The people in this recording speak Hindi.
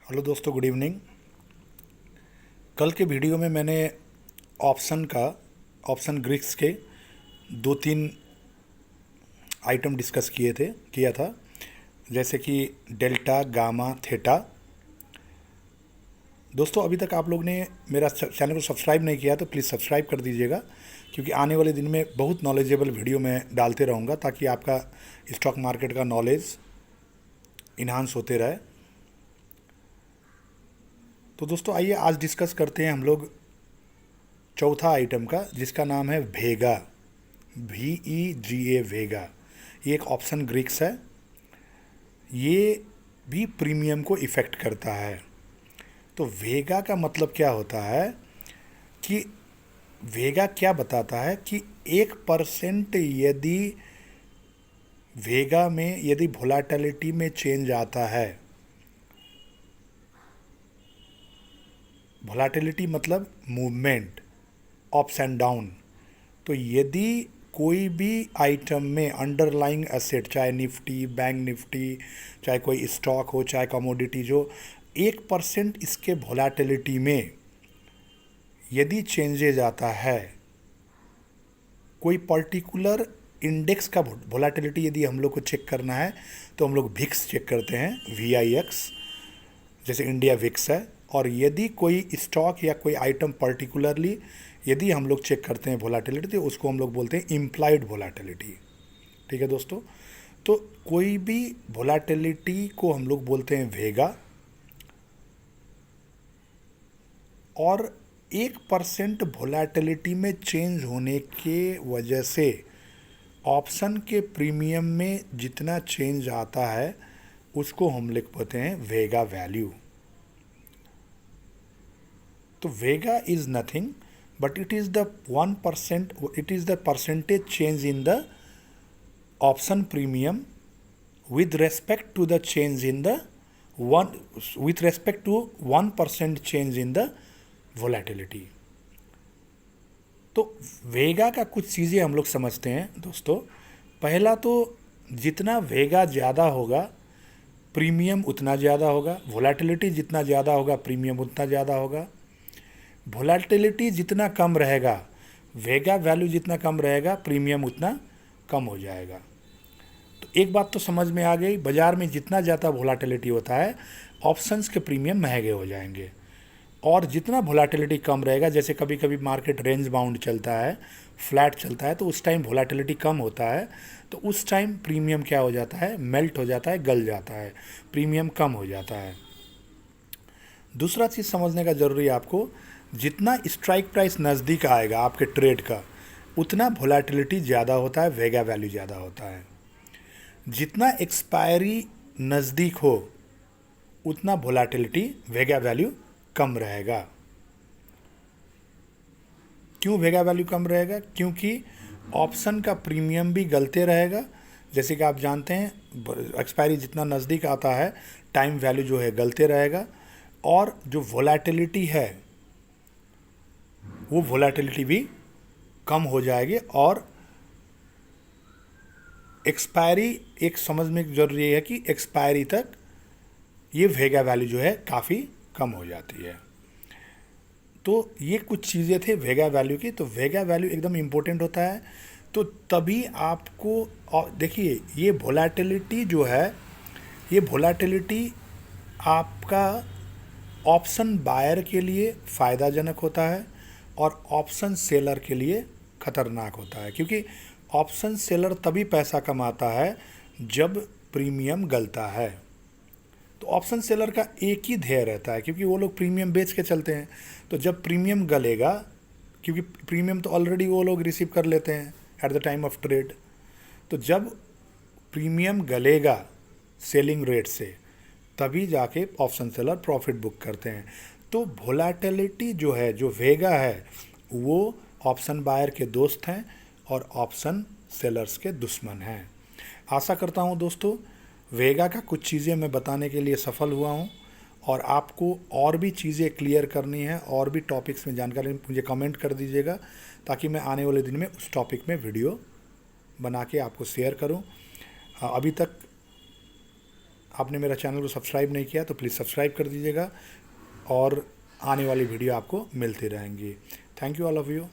हेलो दोस्तों, गुड इवनिंग। कल के वीडियो में मैंने ऑप्शन ग्रीक्स के दो तीन आइटम डिस्कस किया था। जैसे कि डेल्टा, गामा, थीटा। दोस्तों, अभी तक आप लोग ने मेरा चैनल को सब्सक्राइब नहीं किया तो प्लीज़ सब्सक्राइब कर दीजिएगा, क्योंकि आने वाले दिन में बहुत नॉलेजेबल वीडियो मैं डालते रहूँगा ताकि आपका स्टॉक मार्केट का नॉलेज इन्हांस होते रहे। तो दोस्तों, आइए आज डिस्कस करते हैं हम लोग चौथा आइटम का, जिसका नाम है वेगा। VEGA, वेगा। ये एक ऑप्शन ग्रीक्स है। ये भी प्रीमियम को इफ़ेक्ट करता है। तो वेगा का मतलब क्या होता है कि वेगा क्या बताता है कि 1% यदि वेगा में यदि वोलाटिलिटी में चेंज आता है, वोलाटिलिटी मतलब मूवमेंट, अप्स एंड डाउन, तो यदि कोई भी आइटम में अंडरलाइंग एसेट, चाहे निफ्टी, बैंक निफ्टी, चाहे कोई स्टॉक हो, चाहे कमोडिटी, जो 1% इसके वोलाटिलिटी में यदि चेंजेज आता है, कोई पर्टिकुलर इंडेक्स का वोलाटिलिटी यदि हम लोग को चेक करना है तो हम लोग विक्स चेक करते हैं, VIX, जैसे इंडिया विक्स है। और यदि कोई स्टॉक या कोई आइटम पर्टिकुलरली यदि हम लोग चेक करते हैं वोलाटिलिटी, तो उसको हम लोग बोलते हैं इम्प्लाइड वोलाटिलिटी। ठीक है दोस्तों, तो कोई भी वोलाटिलिटी को हम लोग बोलते हैं वेगा। और 1% वोलाटिलिटी में चेंज होने के वजह से ऑप्शन के प्रीमियम में जितना चेंज आता है उसको हम लिख पाते हैं वेगा वैल्यू। तो vega is nothing but it is the 1%, it is the percentage change in the option premium with respect to the change in the one with respect to 1% change in the volatility। तो वेगा का कुछ चीज़ें हम लोग समझते हैं दोस्तों। पहला तो जितना वेगा ज़्यादा होगा प्रीमियम उतना ज़्यादा होगा, वोलाटिलिटी जितना ज़्यादा होगा प्रीमियम उतना ज़्यादा होगा। वोलाटिलिटी जितना कम रहेगा, वेगा वैल्यू जितना कम रहेगा, प्रीमियम उतना कम हो जाएगा। तो एक बात तो समझ में आ गई, बाज़ार में जितना ज़्यादा वोलाटिलिटी होता है ऑप्शंस के प्रीमियम महंगे हो जाएंगे। और जितना वोलाटिलिटी कम रहेगा, जैसे कभी कभी मार्केट रेंज बाउंड चलता है, फ्लैट चलता है, तो उस टाइम वोलाटिलिटी कम होता है, तो उस टाइम प्रीमियम क्या हो जाता है, मेल्ट हो जाता है, गल जाता है, प्रीमियम कम हो जाता है। दूसरा चीज़ समझने का ज़रूरी है आपको, जितना स्ट्राइक प्राइस नज़दीक आएगा आपके ट्रेड का उतना वोलाटिलिटी ज़्यादा होता है, वेगा वैल्यू ज़्यादा होता है। जितना एक्सपायरी नज़दीक हो उतना वोलाटिलिटी, वेगा वैल्यू कम रहेगा। क्यों वेगा वैल्यू कम रहेगा? क्योंकि ऑप्शन का प्रीमियम भी गलते रहेगा। जैसे कि आप जानते हैं, एक्सपायरी जितना नज़दीक आता है टाइम वैल्यू जो है गलते रहेगा, और जो वोलाटिलिटी है वो वोलाटिलिटी भी कम हो जाएगी। और एक्सपायरी, एक समझ में ज़रूरी है कि एक्सपायरी तक ये वेगा वैल्यू जो है काफ़ी कम हो जाती है। तो ये कुछ चीज़ें थे वेगा वैल्यू की। तो वेगा वैल्यू एकदम इम्पोर्टेंट होता है। तो तभी आपको, और देखिए ये वोलाटिलिटी जो है, ये वोलाटिलिटी आपका ऑप्शन बायर के लिए फ़ायदाजनक होता है और ऑप्शन सेलर के लिए ख़तरनाक होता है। क्योंकि ऑप्शन सेलर तभी पैसा कमाता है जब प्रीमियम गलता है। तो ऑप्शन सेलर का एक ही ध्येय रहता है, क्योंकि वो लोग प्रीमियम बेच के चलते हैं। तो जब प्रीमियम गलेगा, क्योंकि प्रीमियम तो ऑलरेडी वो लोग रिसीव कर लेते हैं at the time of trade, तो जब प्रीमियम गलेगा सेलिंग रेट से, तभी जाके ऑप्शन सेलर प्रॉफिट बुक करते हैं। तो वोलाटिलिटी जो है, जो वेगा है, वो ऑप्शन बायर के दोस्त हैं और ऑप्शन सेलर्स के दुश्मन हैं। आशा करता हूं दोस्तों वेगा का कुछ चीज़ें मैं बताने के लिए सफल हुआ हूं, और आपको और भी चीज़ें क्लियर करनी है, और भी टॉपिक्स में जानकारी मुझे कमेंट कर दीजिएगा, ताकि मैं आने वाले दिन में उस टॉपिक में वीडियो बना के आपको शेयर करूं। अभी तक आपने मेरा चैनल को सब्सक्राइब नहीं किया तो प्लीज़ सब्सक्राइब कर दीजिएगा और आने वाली वीडियो आपको मिलती रहेंगी। Thank you all of you.